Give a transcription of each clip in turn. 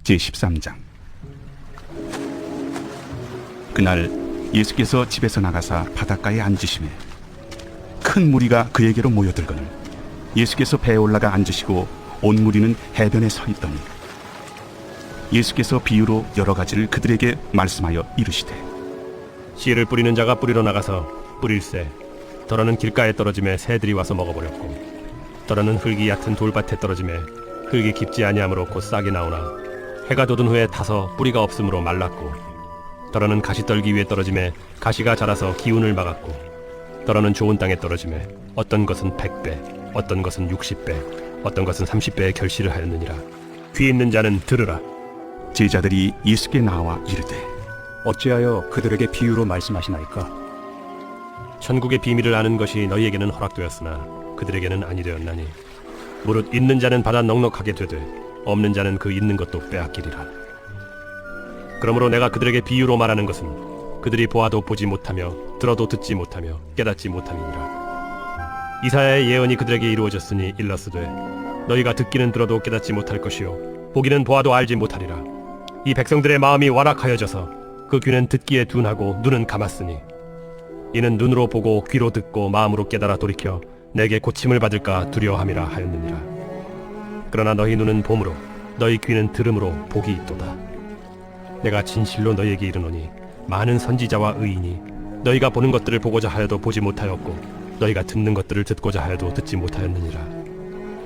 제13장. 그날 예수께서 집에서 나가사 바닷가에 앉으시매 큰 무리가 그에게로 모여들거늘 예수께서 배에 올라가 앉으시고 온 무리는 해변에 서 있더니 예수께서 비유로 여러 가지를 그들에게 말씀하여 이르시되, 씨를 뿌리는 자가 뿌리러 나가서 뿌릴새 더러는 길가에 떨어짐에 새들이 와서 먹어버렸고, 더러는 흙이 얕은 돌밭에 떨어짐에 흙이 깊지 아니하므로 곧 싹이 나오나 해가 돋은 후에 타서 뿌리가 없으므로 말랐고, 더러는 가시떨기 위에 떨어짐에 가시가 자라서 기운을 막았고, 더러는 좋은 땅에 떨어짐에 어떤 것은 100배, 어떤 것은 60배, 어떤 것은 30배의 결실을 하였느니라. 귀 있는 자는 들으라. 제자들이 예수께 나와 이르되, 어찌하여 그들에게 비유로 말씀하시나이까? 천국의 비밀을 아는 것이 너희에게는 허락되었으나 그들에게는 아니 되었나니, 무릇 있는 자는 받아 넉넉하게 되되 없는 자는 그 있는 것도 빼앗기리라. 그러므로 내가 그들에게 비유로 말하는 것은 그들이 보아도 보지 못하며 들어도 듣지 못하며 깨닫지 못함이니라. 이사야의 예언이 그들에게 이루어졌으니 일렀으되, 너희가 듣기는 들어도 깨닫지 못할 것이요 보기는 보아도 알지 못하리라. 이 백성들의 마음이 완악하여져서 그 귀는 듣기에 둔하고 눈은 감았으니, 이는 눈으로 보고 귀로 듣고 마음으로 깨달아 돌이켜 내게 고침을 받을까 두려워함이라 하였느니라. 그러나 너희 눈은 봄으로 너희 귀는 들음으로 복이 있도다. 내가 진실로 너희에게 이르노니 많은 선지자와 의인이 너희가 보는 것들을 보고자 하여도 보지 못하였고 너희가 듣는 것들을 듣고자 하여도 듣지 못하였느니라.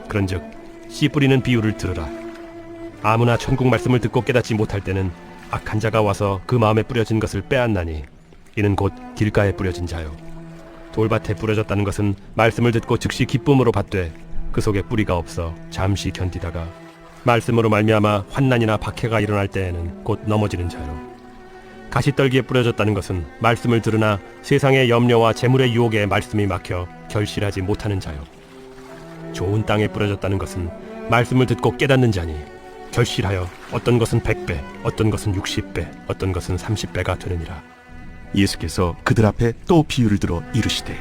그런즉 씨 뿌리는 비유를 들으라. 아무나 천국 말씀을 듣고 깨닫지 못할 때는 악한 자가 와서 그 마음에 뿌려진 것을 빼앗나니, 이는 곧 길가에 뿌려진 자요. 돌밭에 뿌려졌다는 것은 말씀을 듣고 즉시 기쁨으로 받되 그 속에 뿌리가 없어 잠시 견디다가 말씀으로 말미암아 환난이나 박해가 일어날 때에는 곧 넘어지는 자요. 가시떨기에 뿌려졌다는 것은 말씀을 들으나 세상의 염려와 재물의 유혹에 말씀이 막혀 결실하지 못하는 자요. 좋은 땅에 뿌려졌다는 것은 말씀을 듣고 깨닫는 자니 결실하여 어떤 것은 100배, 어떤 것은 60배, 어떤 것은 30배가 되느니라. 예수께서 그들 앞에 또 비유를 들어 이르시되,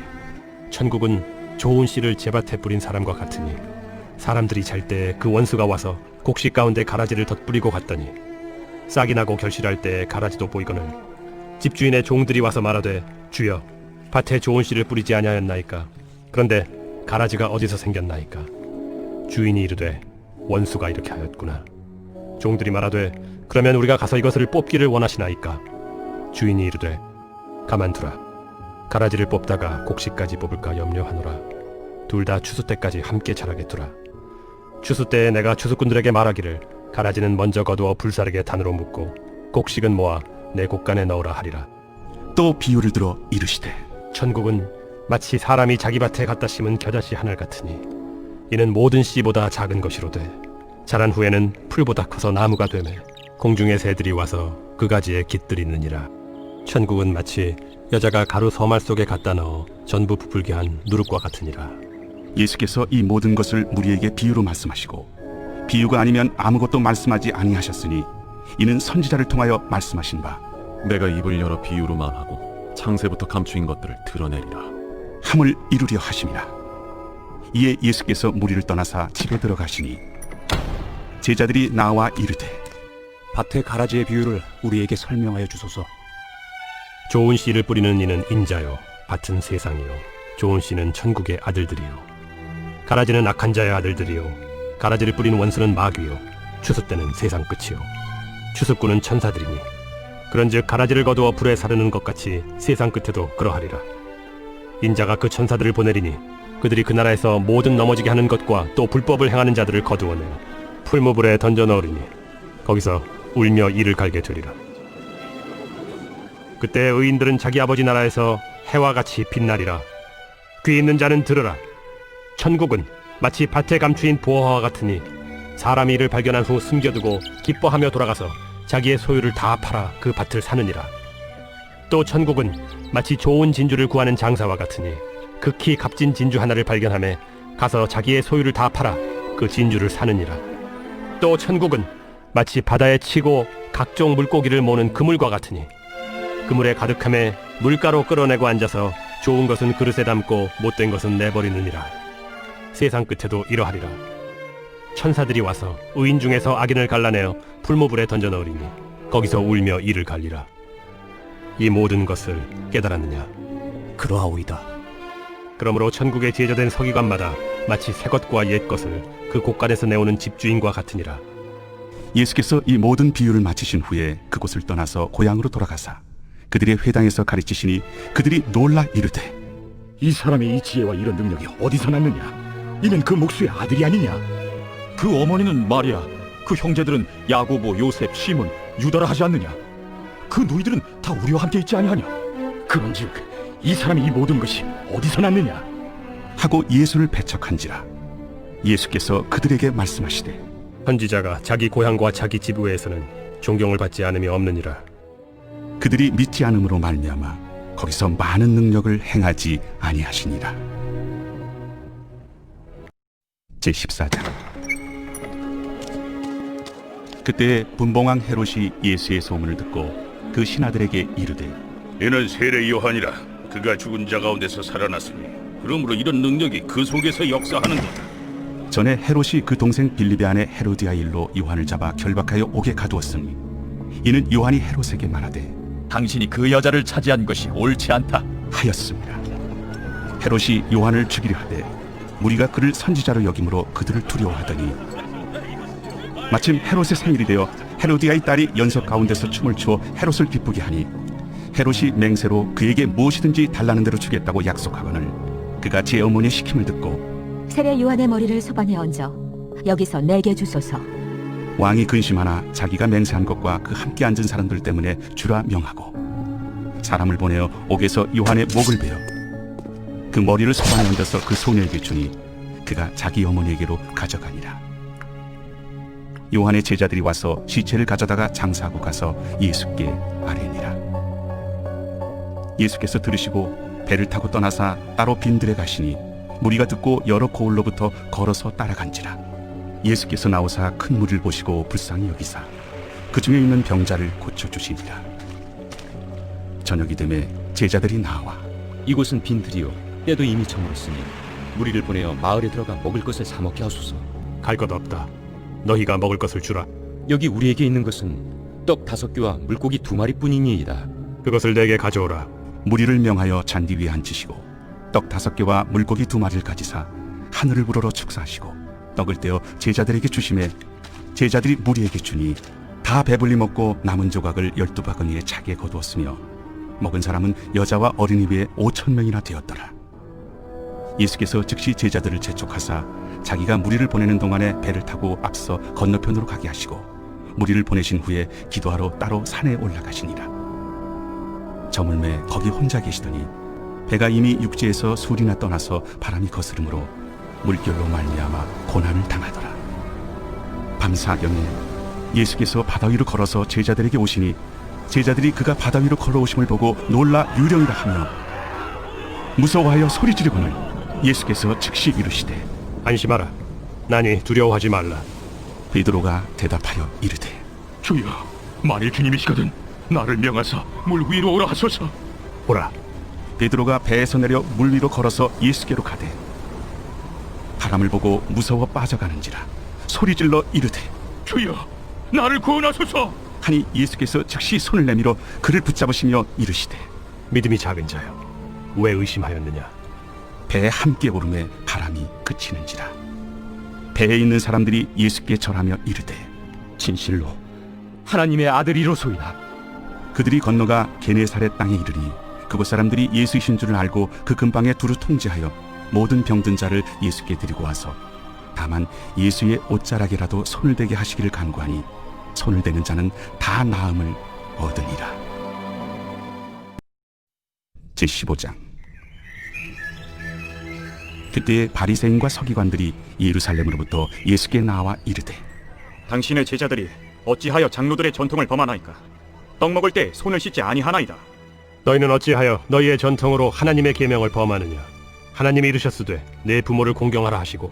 천국은 좋은 씨를 제밭에 뿌린 사람과 같으니, 사람들이 잘 때 그 원수가 와서 곡식 가운데 가라지를 덧뿌리고 갔더니 싹이 나고 결실할 때 가라지도 보이거늘 집주인의 종들이 와서 말하되, 주여, 밭에 좋은 씨를 뿌리지 아니하였나이까? 그런데 가라지가 어디서 생겼나이까? 주인이 이르되, 원수가 이렇게 하였구나. 종들이 말하되, 그러면 우리가 가서 이것을 뽑기를 원하시나이까? 주인이 이르되, 가만두라. 가라지를 뽑다가 곡식까지 뽑을까 염려하노라. 둘 다 추수 때까지 함께 자라게 두라. 추수 때에 내가 추수꾼들에게 말하기를, 가라지는 먼저 거두어 불사르게 단으로 묶고 곡식은 모아 내 곡간에 넣으라 하리라. 또 비유를 들어 이르시되, 천국은 마치 사람이 자기 밭에 갖다 심은 겨자씨 하늘 같으니, 이는 모든 씨보다 작은 것이로되 자란 후에는 풀보다 커서 나무가 되매 공중의 새들이 와서 그 가지에 깃들이느니라. 천국은 마치 여자가 가루 서말 속에 갖다 넣어 전부 부풀게 한 누룩과 같으니라. 예수께서 이 모든 것을 무리에게 비유로 말씀하시고 비유가 아니면 아무것도 말씀하지 아니하셨으니, 이는 선지자를 통하여 말씀하신 바 내가 입을 열어 비유로 말하고 창세부터 감추인 것들을 드러내리라 함을 이루려 하심이라. 이에 예수께서 무리를 떠나사 집에 들어가시니 제자들이 나와 이르되, 밭의 가라지의 비유를 우리에게 설명하여 주소서. 좋은 씨를 뿌리는 이는 인자요, 밭은 세상이요, 좋은 씨는 천국의 아들들이요. 가라지는 악한 자의 아들들이요, 가라지를 뿌리는 원수는 마귀요, 추수 때는 세상 끝이요, 추수꾼은 천사들이니, 그런즉 가라지를 거두어 불에 사르는 것 같이 세상 끝에도 그러하리라. 인자가 그 천사들을 보내리니 그들이 그 나라에서 모든 넘어지게 하는 것과 또 불법을 행하는 자들을 거두어내어 풀무불에 던져 넣으리니 거기서 울며 이를 갈게 되리라. 그때 의인들은 자기 아버지 나라에서 해와 같이 빛나리라. 귀 있는 자는 들으라. 천국은 마치 밭에 감추인 보화와 같으니, 사람이 이를 발견한 후 숨겨두고 기뻐하며 돌아가서 자기의 소유를 다 팔아 그 밭을 사느니라. 또 천국은 마치 좋은 진주를 구하는 장사와 같으니, 극히 값진 진주 하나를 발견하며 가서 자기의 소유를 다 팔아 그 진주를 사느니라. 또 천국은 마치 바다에 치고 각종 물고기를 모는 그물과 같으니, 그물에 가득함에 물가로 끌어내고 앉아서 좋은 것은 그릇에 담고 못된 것은 내버리느니라. 세상 끝에도 이러하리라. 천사들이 와서 의인 중에서 악인을 갈라내어 풀무불에 던져 넣으리니 거기서 울며 이를 갈리라. 이 모든 것을 깨달았느냐? 그러하오이다. 그러므로 천국에 제조된 서기관마다 마치 새 것과 옛 것을 그 곳간에서 내오는 집주인과 같으니라. 예수께서 이 모든 비유를 마치신 후에 그곳을 떠나서 고향으로 돌아가사 그들의 회당에서 가르치시니 그들이 놀라 이르되 이 사람의 이 지혜와 이런 능력이 어디서 났느냐? 이는 그 목수의 아들이 아니냐? 그 어머니는 마리아, 그 형제들은 야고보, 요셉, 시몬, 유다라 하지 않느냐? 그 너희들은 다 우리와 함께 있지 아니하냐? 그런즉 이 사람의 이 모든 것이 어디서 났느냐? 하고 예수를 배척한지라. 예수께서 그들에게 말씀하시되 선지자가 자기 고향과 자기 집 외에서는 존경을 받지 않음이 없느니라. 그들이 믿지 않음으로 말미암아 거기서 많은 능력을 행하지 아니하시니라. 제14장. 그때 분봉왕 헤롯이 예수의 소문을 듣고 그 신하들에게 이르되 이는 세례 요한이라. 그가 죽은 자 가운데서 살아났으니 그러므로 이런 능력이 그 속에서 역사하는도다. 전에 헤롯이 그 동생 빌립의 아내 헤로디아 일로 요한을 잡아 결박하여 옥에 가두었으니 이는 요한이 헤롯에게 말하되 당신이 그 여자를 차지한 것이 옳지 않다 하였습니다. 헤롯이 요한을 죽이려 하되 무리가 그를 선지자로 여김으로 그들을 두려워하더니 마침 헤롯의 생일이 되어 헤로디아의 딸이 연석 가운데서 춤을 추어 헤롯을 기쁘게 하니 헤롯이 맹세로 그에게 무엇이든지 달라는 대로 주겠다고 약속하거늘 그가 제 어머니의 시킴을 듣고 세례 요한의 머리를 소반에 얹어 여기서 내게 주소서. 왕이 근심하나 자기가 맹세한 것과 그 함께 앉은 사람들 때문에 주라 명하고 사람을 보내어 옥에서 요한의 목을 베어 그 머리를 소반에 얹어서 그 소녀에게 주니 그가 자기 어머니에게로 가져가니라. 요한의 제자들이 와서 시체를 가져다가 장사하고 가서 예수께 아뢰니라. 예수께서 들으시고 배를 타고 떠나사 따로 빈들에 가시니 무리가 듣고 여러 고을로부터 걸어서 따라간지라. 예수께서 나오사 큰 무리를 보시고 불쌍히 여기사 그 중에 있는 병자를 고쳐주시니라. 저녁이 되매 제자들이 나와 이곳은 빈들이요 때도 이미 저물었으니 무리를 보내어 마을에 들어가 먹을 것을 사 먹게 하소서. 갈 것 없다. 너희가 먹을 것을 주라. 여기 우리에게 있는 것은 떡 5개와 물고기 2마리뿐이니이다. 그것을 내게 가져오라. 무리를 명하여 잔디 위에 앉히시고 떡 5개와 물고기 2마리를 가지사 하늘을 우러러 축사하시고 떡을 떼어 제자들에게 주시매 제자들이 무리에게 주니 다 배불리 먹고 남은 조각을 12바구니에 차게 거두었으며 먹은 사람은 여자와 어린이 외에 5,000명이나 되었더라. 예수께서 즉시 제자들을 재촉하사 자기가 무리를 보내는 동안에 배를 타고 앞서 건너편으로 가게 하시고 무리를 보내신 후에 기도하러 따로 산에 올라가시니라. 저물매 거기 혼자 계시더니 배가 이미 육지에서 술이나 떠나서 바람이 거스름으로 물결로 말미암아 고난을 당하더라. 밤사경에 예수께서 바다 위로 걸어서 제자들에게 오시니 제자들이 그가 바다 위로 걸어오심을 보고 놀라 유령이라 하며 무서워하여 소리 지르거늘 예수께서 즉시 이르시되 안심하라. 나니 두려워하지 말라. 베드로가 대답하여 이르되 주여, 만일 주님이시거든 나를 명하사 물 위로 오라 하소서. 보라. 베드로가 배에서 내려 물 위로 걸어서 예수께로 가되 바람을 보고 무서워 빠져가는지라 소리질러 이르되 주여, 나를 구원하소서. 하니 예수께서 즉시 손을 내밀어 그를 붙잡으시며 이르시되 믿음이 작은 자여, 왜 의심하였느냐? 배에 함께 오름에 바람이 그치는지라. 배에 있는 사람들이 예수께 절하며 이르되 진실로 하나님의 아들이로소이다. 그들이 건너가 게네사렛 땅에 이르니 그곳 사람들이 예수이신 줄을 알고 그 근방에 두루 통제하여 모든 병든 자를 예수께 데리고 와서 다만 예수의 옷자락이라도 손을 대게 하시기를 간구하니 손을 대는 자는 다 나음을 얻으니라. 제15장. 그때 바리새인과 서기관들이 예루살렘으로부터 예수께 나와 이르되 당신의 제자들이 어찌하여 장로들의 전통을 범하나이까? 떡 먹을 때 손을 씻지 아니하나이다. 너희는 어찌하여 너희의 전통으로 하나님의 계명을 범하느냐? 하나님이 이르셨으되 내 부모를 공경하라 하시고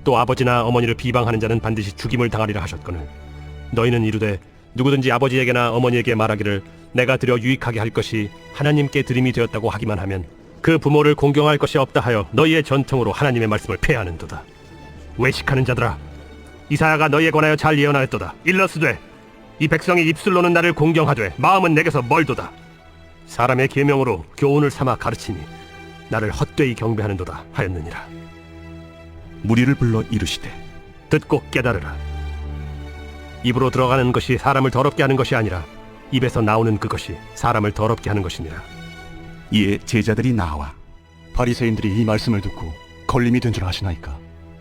또 아버지나 어머니를 비방하는 자는 반드시 죽임을 당하리라 하셨거늘 너희는 이르되 누구든지 아버지에게나 어머니에게 말하기를 내가 드려 유익하게 할 것이 하나님께 드림이 되었다고 하기만 하면 그 부모를 공경할 것이 없다 하여 너희의 전통으로 하나님의 말씀을 폐하는도다. 외식하는 자들아, 이사야가 너희에 관하여 잘 예언하였도다. 일러스되 이 백성이 입술로는 나를 공경하되 마음은 내게서 멀도다. 사람의 계명으로 교훈을 삼아 가르치니 나를 헛되이 경배하는도다 하였느니라. 무리를 불러 이르시되 듣고 깨달으라. 입으로 들어가는 것이 사람을 더럽게 하는 것이 아니라 입에서 나오는 그것이 사람을 더럽게 하는 것이니라. 이에 제자들이 나와 바리새인들이 이 말씀을 듣고 걸림이 된 줄 아시나이까?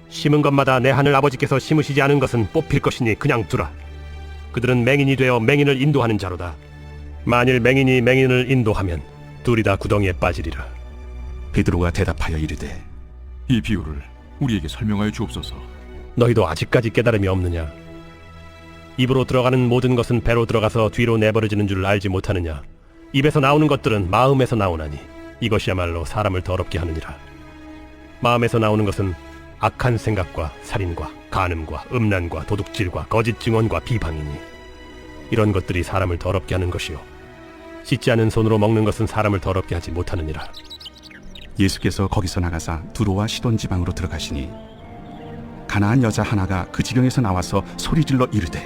심은 것마다 내 하늘 아버지께서 심으시지 않은 것은 뽑힐 것이니 그냥 두라. 그들은 맹인이 되어 맹인을 인도하는 자로다. 만일 맹인이 맹인을 인도하면 둘이 다 구덩이에 빠지리라. 베드로가 대답하여 이르되 이 비유를 우리에게 설명하여 주옵소서. 너희도 아직까지 깨달음이 없느냐? 입으로 들어가는 모든 것은 배로 들어가서 뒤로 내버려지는 줄 알지 못하느냐? 입에서 나오는 것들은 마음에서 나오나니 이것이야말로 사람을 더럽게 하느니라. 마음에서 나오는 것은 악한 생각과 살인과 간음과 음란과 도둑질과 거짓 증언과 비방이니 이런 것들이 사람을 더럽게 하는 것이요 씻지 않은 손으로 먹는 것은 사람을 더럽게 하지 못하느니라. 예수께서 거기서 나가사 두로와 시돈 지방으로 들어가시니 가나안 여자 하나가 그 지경에서 나와서 소리질러 이르되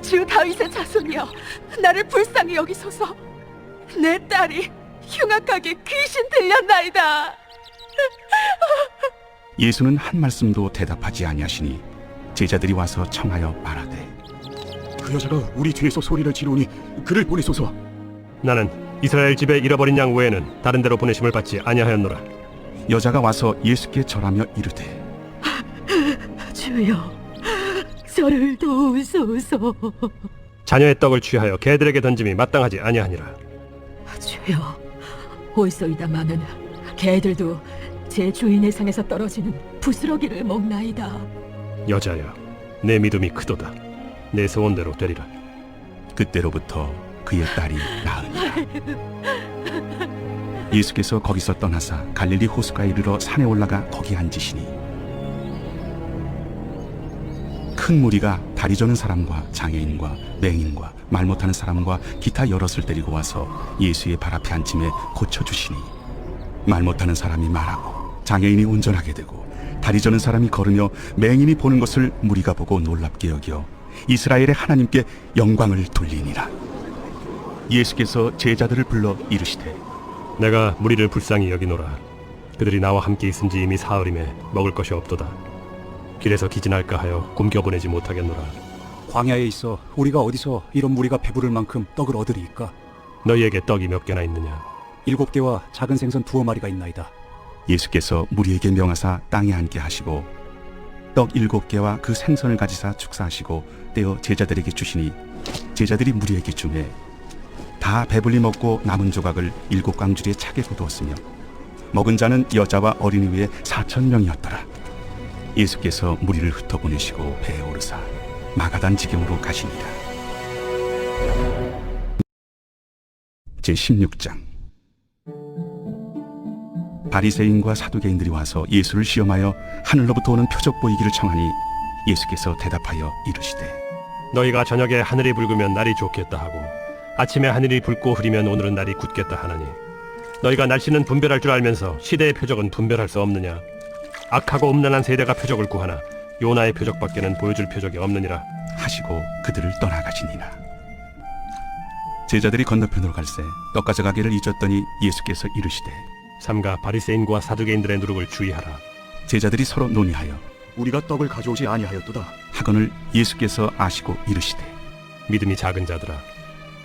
주 다윗의 자손이여 나를 불쌍히 여기소서. 내 딸이 흉악하게 귀신 들렸나이다. 예수는 한 말씀도 대답하지 아니하시니 제자들이 와서 청하여 말하되 그 여자가 우리 뒤에서 소리를 지르니 그를 보내소서. 나는 이스라엘 집에 잃어버린 양 외에는 다른 데로 보내심을 받지 아니하였노라. 여자가 와서 예수께 절하며 이르되 주여 저를 도우소서. 자녀의 떡을 취하여 개들에게 던짐이 마땅하지 아니하니라. 주여 올소이다마는 개들도 제 주인의 상에서 떨어지는 부스러기를 먹나이다. 여자여, 내 믿음이 크도다. 내 소원대로 되리라. 그때로부터 그의 딸이 나으니라. 예수께서 거기서 떠나사 갈릴리 호수가에 이르러 산에 올라가 거기 앉으시니 큰 무리가 다리 저는 사람과 장애인과 맹인과 말 못하는 사람과 기타 여럿을 데리고 와서 예수의 발 앞에 앉힘에 고쳐주시니 말 못하는 사람이 말하고 장애인이 운전하게 되고 다리 저는 사람이 걸으며 맹인이 보는 것을 무리가 보고 놀랍게 여겨 이스라엘의 하나님께 영광을 돌리니라. 예수께서 제자들을 불러 이르시되 내가 무리를 불쌍히 여기노라. 그들이 나와 함께 있은지 이미 사흘임에 먹을 것이 없도다. 길에서 기진할까 하여 굶겨보내지 못하겠노라. 광야에 있어 우리가 어디서 이런 무리가 배부를 만큼 떡을 얻으리이까? 너희에게 떡이 몇 개나 있느냐? 7개와 작은 생선 2마리가 있나이다. 예수께서 무리에게 명하사 땅에 앉게 하시고 떡 7개와 그 생선을 가지사 축사하시고 떼어 제자들에게 주시니 제자들이 무리에게 주매 다 배불리 먹고 남은 조각을 7광주리에 차게 거두었으며 먹은 자는 여자와 어린이 외에 4,000명이었더라. 예수께서 무리를 흩어보내시고 배에 오르사 마가단 지경으로 가시니라. 제16장. 바리새인과 사두개인들이 와서 예수를 시험하여 하늘로부터 오는 표적 보이기를 청하니 예수께서 대답하여 이르시되 너희가 저녁에 하늘이 붉으면 날이 좋겠다 하고 아침에 하늘이 붉고 흐리면 오늘은 날이 굳겠다 하나니 너희가 날씨는 분별할 줄 알면서 시대의 표적은 분별할 수 없느냐? 악하고 음란한 세대가 표적을 구하나 요나의 표적밖에는 보여줄 표적이 없느니라 하시고 그들을 떠나가시니라. 제자들이 건너편으로 갈새 떡 가져가기를 잊었더니 예수께서 이르시되 삼가 바리새인과 사두개인들의 누룩을 주의하라. 제자들이 서로 논의하여 우리가 떡을 가져오지 아니하였도다 하거늘 예수께서 아시고 이르시되 믿음이 작은 자들아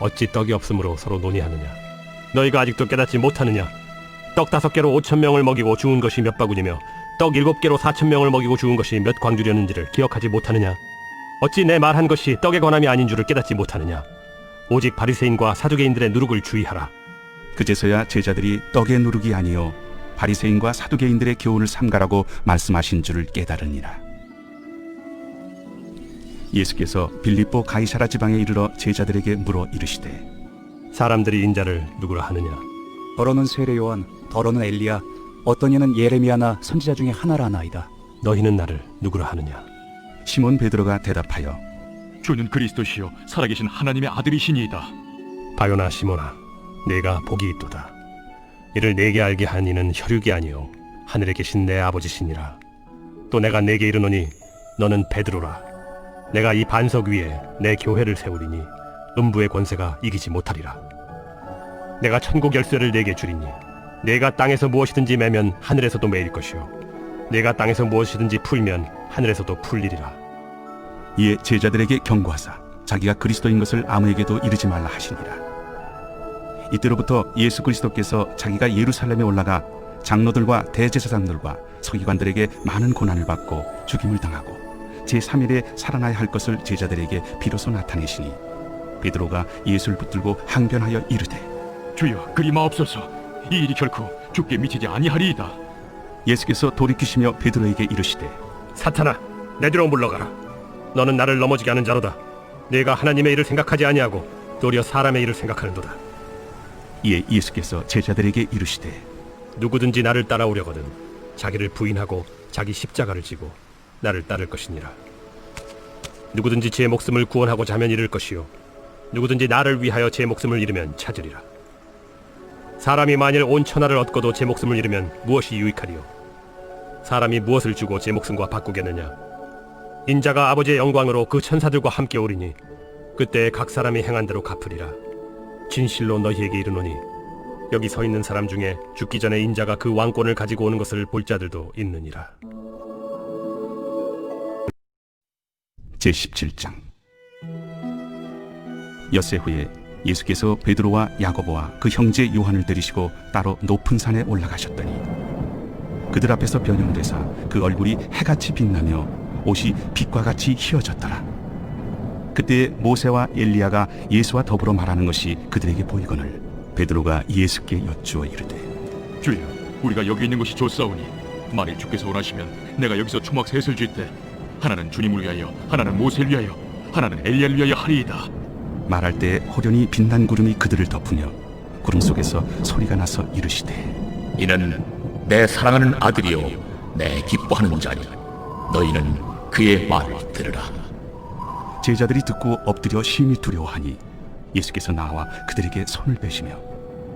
어찌 떡이 없으므로 서로 논의하느냐? 너희가 아직도 깨닫지 못하느냐? 떡 5개로 5,000명을 먹이고 죽은 것이 몇 바구니며 떡 7개로 4,000명을 먹이고 죽은 것이 몇 광주렸는지를 기억하지 못하느냐? 어찌 내 말한 것이 떡에 관함이 아닌 줄을 깨닫지 못하느냐? 오직 바리새인과 사두개인들의 누룩을 주의하라. 그제서야 제자들이 떡의 누룩이 아니요 바리새인과 사두개인들의 교훈을 삼가라고 말씀하신 줄을 깨달으니라. 예수께서 빌립보 가이사라 지방에 이르러 제자들에게 물어 이르시되 사람들이 인자를 누구라 하느냐? 더러는 세례 요한, 더러는 엘리야, 어떤 이는 예레미야나 선지자 중에 하나라 하나이다. 너희는 나를 누구라 하느냐? 시몬 베드로가 대답하여 주는 그리스도시요 살아계신 하나님의 아들이시니이다. 바요나 시모나 내가 복이 있도다. 이를 내게 알게 한 이는 혈육이 아니요 하늘에 계신 내 아버지시니라. 또 내가 내게 이르노니 너는 베드로라. 내가 이 반석 위에 내 교회를 세우리니 음부의 권세가 이기지 못하리라. 내가 천국 열쇠를 내게 주리니 내가 땅에서 무엇이든지 매면 하늘에서도 매일 것이요 내가 땅에서 무엇이든지 풀면 하늘에서도 풀리리라. 이에 제자들에게 경고하사 자기가 그리스도인 것을 아무에게도 이르지 말라 하시니라. 이때로부터 예수 그리스도께서 자기가 예루살렘에 올라가 장로들과 대제사장들과 서기관들에게 많은 고난을 받고 죽임을 당하고 제3일에 살아나야 할 것을 제자들에게 비로소 나타내시니 베드로가 예수를 붙들고 항변하여 이르되 주여 그리 마옵소서. 이 일이 결코 죽게 미치지 아니하리이다. 예수께서 돌이키시며 베드로에게 이르시되 사탄아, 내 뒤로 물러가라. 너는 나를 넘어지게 하는 자로다. 네가 하나님의 일을 생각하지 아니하고 도리어 사람의 일을 생각하는도다. 이에 예수께서 제자들에게 이르시되 누구든지 나를 따라오려거든 자기를 부인하고 자기 십자가를 지고 나를 따를 것이니라. 누구든지 제 목숨을 구원하고자 하면 잃을 것이요 누구든지 나를 위하여 제 목숨을 잃으면 찾으리라. 사람이 만일 온 천하를 얻고도 제 목숨을 잃으면 무엇이 유익하리요? 사람이 무엇을 주고 제 목숨과 바꾸겠느냐? 인자가 아버지의 영광으로 그 천사들과 함께 오리니 그때 각 사람이 행한 대로 갚으리라. 진실로 너희에게 이르노니 여기 서 있는 사람 중에 죽기 전에 인자가 그 왕권을 가지고 오는 것을 볼 자들도 있느니라. 제17장. 엿새 후에 예수께서 베드로와 야고보와 그 형제 요한을 데리시고 따로 높은 산에 올라가셨더니 그들 앞에서 변형되사 그 얼굴이 해같이 빛나며 옷이 빛과 같이 휘어졌더라. 그때 모세와 엘리야가 예수와 더불어 말하는 것이 그들에게 보이거늘 베드로가 예수께 여쭈어 이르되 주여 우리가 여기 있는 것이 좋사오니 만일 주께서 원하시면 내가 여기서 초막 셋을 쥘 때 하나는 주님을 위하여 하나는 모세를 위하여 하나는 엘리야를 위하여 하리이다. 말할 때 호련히 빛난 구름이 그들을 덮으며 구름 속에서 소리가 나서 이르시되 이는 내 사랑하는 아들이요 내 기뻐하는 자니 너희는 그의 말을 들으라. 제자들이 듣고 엎드려 심히 두려워하니 예수께서 나와 그들에게 손을 빼시며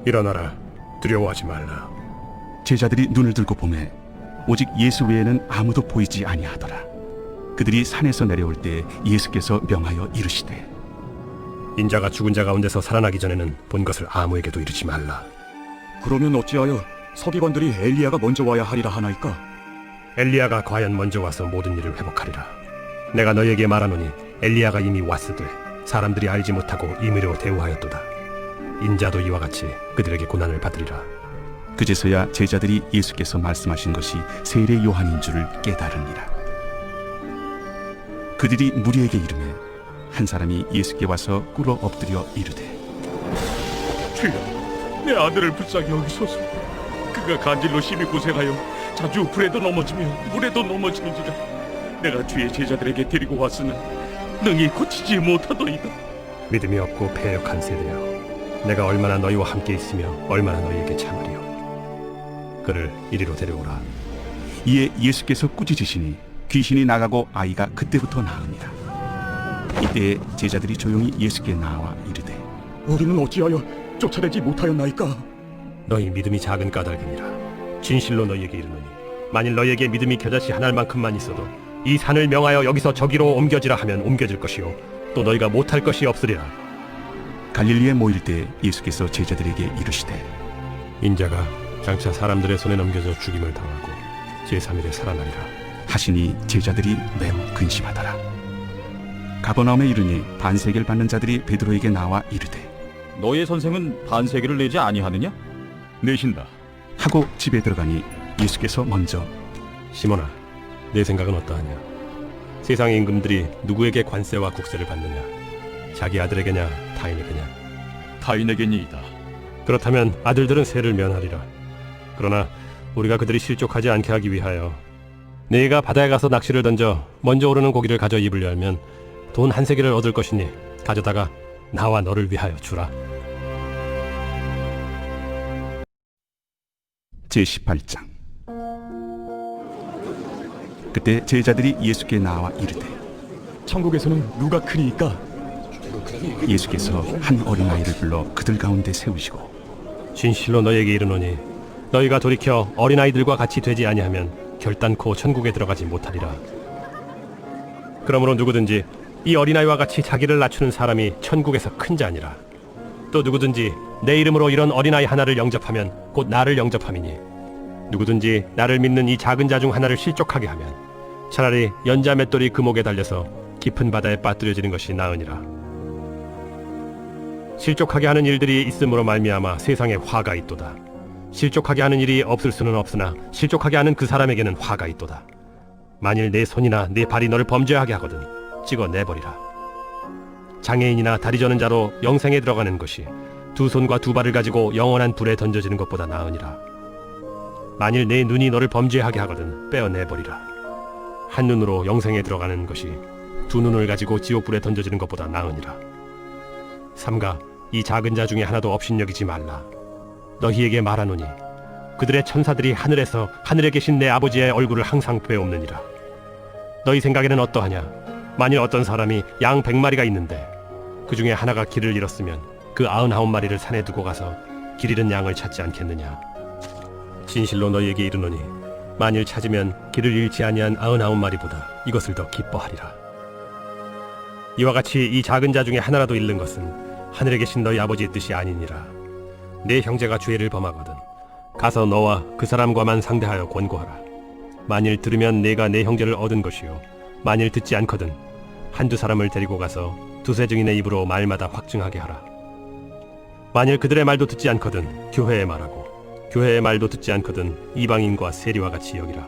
일어나라, 두려워하지 말라. 제자들이 눈을 들고 보매 오직 예수 외에는 아무도 보이지 아니하더라. 그들이 산에서 내려올 때 예수께서 명하여 이르시되 인자가 죽은 자 가운데서 살아나기 전에는 본 것을 아무에게도 이르지 말라. 그러면 어찌하여 서기관들이 엘리야가 먼저 와야 하리라 하나이까? 엘리야가 과연 먼저 와서 모든 일을 회복하리라. 내가 너희에게 말하노니 엘리야가 이미 왔으되 사람들이 알지 못하고 임의로 대우하였도다. 인자도 이와 같이 그들에게 고난을 받으리라. 그제서야 제자들이 예수께서 말씀하신 것이 세례 요한인 줄을 깨달으니라. 그들이 무리에게 이르매 한 사람이 예수께 와서 꿇어 엎드려 이르되 주여 내 아들을 불쌍히 여기소서. 그가 간질로 심히 고생하여 자주 불에도 넘어지며 물에도 넘어지는지라. 내가 주의 제자들에게 데리고 왔으나 능히 고치지 못하더이다. 믿음이 없고 패역한 세대여, 내가 얼마나 너희와 함께 있으며 얼마나 너희에게 참으리요. 그를 이리로 데려오라. 이에 예수께서 꾸짖으시니 귀신이 나가고 아이가 그때부터 나으니라. 이때 제자들이 조용히 예수께 나와 이르되 우리는 어찌하여 쫓아내지 못하였나이까? 너희 믿음이 작은 까닭이니라. 진실로 너희에게 이르노니 만일 너희에게 믿음이 겨자씨 한 알만큼만 있어도 이 산을 명하여 여기서 저기로 옮겨지라 하면 옮겨질 것이요 또 너희가 못할 것이 없으리라. 갈릴리에 모일 때 예수께서 제자들에게 이르시되 인자가 장차 사람들의 손에 넘겨져 죽임을 당하고 제3일에 살아나리라 하시니 제자들이 매우 근심하더라. 가버나움에 이르니 반세계를 받는 자들이 베드로에게 나와 이르되 너의 선생은 반세계를 내지 아니하느냐? 내신다 하고 집에 들어가니 예수께서 먼저 시몬아, 내 생각은 어떠하냐? 세상의 임금들이 누구에게 관세와 국세를 받느냐? 자기 아들에게냐 타인에게냐? 타인에게니이다. 그렇다면 아들들은 세를 면하리라. 그러나 우리가 그들이 실족하지 않게 하기 위하여 네가 바다에 가서 낚시를 던져 먼저 오르는 고기를 가져 입을 열면 돈 한 세겔을 얻을 것이니 가져다가 나와 너를 위하여 주라. 제18장. 그때 제자들이 예수께 나와 이르되 천국에서는 누가 크니이까? 예수께서 한 어린아이를 불러 그들 가운데 세우시고 진실로 너희에게 이르노니 너희가 돌이켜 어린아이들과 같이 되지 아니하면 결단코 천국에 들어가지 못하리라. 그러므로 누구든지 이 어린아이와 같이 자기를 낮추는 사람이 천국에서 큰 자니라. 또 누구든지 내 이름으로 이런 어린아이 하나를 영접하면 곧 나를 영접함이니 누구든지 나를 믿는 이 작은 자 중 하나를 실족하게 하면 차라리 연자 맷돌이 그 목에 달려서 깊은 바다에 빠뜨려지는 것이 나으니라. 실족하게 하는 일들이 있음으로 말미암아 세상에 화가 있도다. 실족하게 하는 일이 없을 수는 없으나 실족하게 하는 그 사람에게는 화가 있도다. 만일 내 손이나 내 발이 너를 범죄하게 하거든 찍어 내버리라. 장애인이나 다리 저는 자로 영생에 들어가는 것이 두 손과 두 발을 가지고 영원한 불에 던져지는 것보다 나으니라. 만일 내 눈이 너를 범죄하게 하거든 빼어내버리라. 한 눈으로 영생에 들어가는 것이 두 눈을 가지고 지옥불에 던져지는 것보다 나으니라. 삼가 이 작은 자 중에 하나도 업신여기지 말라. 너희에게 말하노니 그들의 천사들이 하늘에서 하늘에 계신 내 아버지의 얼굴을 항상 뵈옵느니라. 너희 생각에는 어떠하냐? 만일 어떤 사람이 양 100마리가 있는데 그 중에 하나가 길을 잃었으면 그 99마리를 산에 두고 가서 길 잃은 양을 찾지 않겠느냐? 진실로 너희에게 이르노니 만일 찾으면 길을 잃지 아니한 99마리보다 이것을 더 기뻐하리라. 이와 같이 이 작은 자 중에 하나라도 잃는 것은 하늘에 계신 너희 아버지의 뜻이 아니니라. 내 형제가 죄를 범하거든 가서 너와 그 사람과만 상대하여 권고하라. 만일 들으면 내가 내 형제를 얻은 것이요 만일 듣지 않거든 한두 사람을 데리고 가서 두세 증인의 입으로 말마다 확증하게 하라. 만일 그들의 말도 듣지 않거든 교회에 말하고 교회의 말도 듣지 않거든 이방인과 세리와 같이 여기라.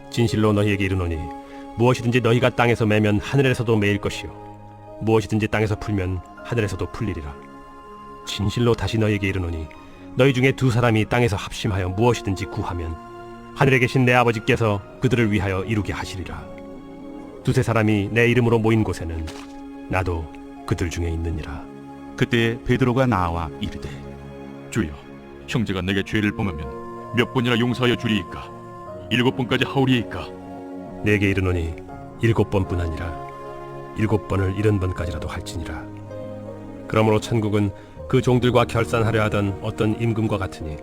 진실로 너희에게 이르노니 무엇이든지 너희가 땅에서 매면 하늘에서도 매일 것이요 무엇이든지 땅에서 풀면 하늘에서도 풀리리라. 진실로 다시 너희에게 이르노니 너희 중에 두 사람이 땅에서 합심하여 무엇이든지 구하면 하늘에 계신 내 아버지께서 그들을 위하여 이루게 하시리라. 두세 사람이 내 이름으로 모인 곳에는 나도 그들 중에 있느니라. 그때 베드로가 나와 이르되 주여, 형제가 내게 죄를 범하면 몇 번이나 용서하여 주리이까? 7번까지 하오리이까? 내게 이르노니 7번뿐 아니라 7번을 70번까지라도 할지니라. 그러므로 천국은 그 종들과 결산하려 하던 어떤 임금과 같으니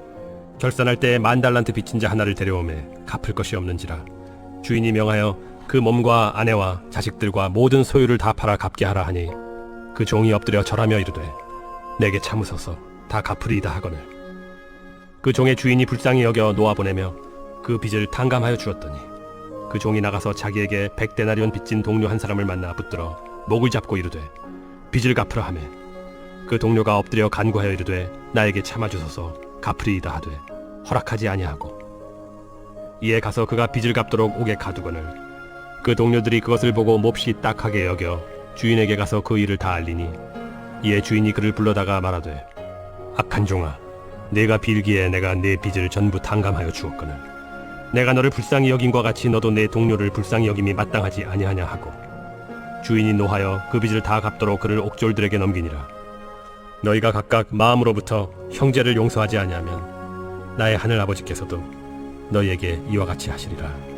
결산할 때 10,000달란트 빚진 자 하나를 데려오매 갚을 것이 없는지라 주인이 명하여 그 몸과 아내와 자식들과 모든 소유를 다 팔아 갚게 하라 하니 그 종이 엎드려 절하며 이르되 내게 참으소서 다 갚으리이다 하거늘 그 종의 주인이 불쌍히 여겨 놓아보내며 그 빚을 탕감하여 주었더니 그 종이 나가서 자기에게 100데나리온 빚진 동료 한 사람을 만나 붙들어 목을 잡고 이르되 빚을 갚으라 하매 그 동료가 엎드려 간구하여 이르되 나에게 참아주소서 갚으리이다 하되 허락하지 아니하고 이에 가서 그가 빚을 갚도록 옥에 가두거늘 그 동료들이 그것을 보고 몹시 딱하게 여겨 주인에게 가서 그 일을 다 알리니 이에 주인이 그를 불러다가 말하되 악한 종아 내가 빌기에 내가 내 빚을 전부 탕감하여 주었거늘 내가 너를 불쌍히 여김과 같이 너도 내 동료를 불쌍히 여김이 마땅하지 아니하냐 하고 주인이 노하여 그 빚을 다 갚도록 그를 옥졸들에게 넘기니라. 너희가 각각 마음으로부터 형제를 용서하지 아니하면 나의 하늘 아버지께서도 너희에게 이와 같이 하시리라.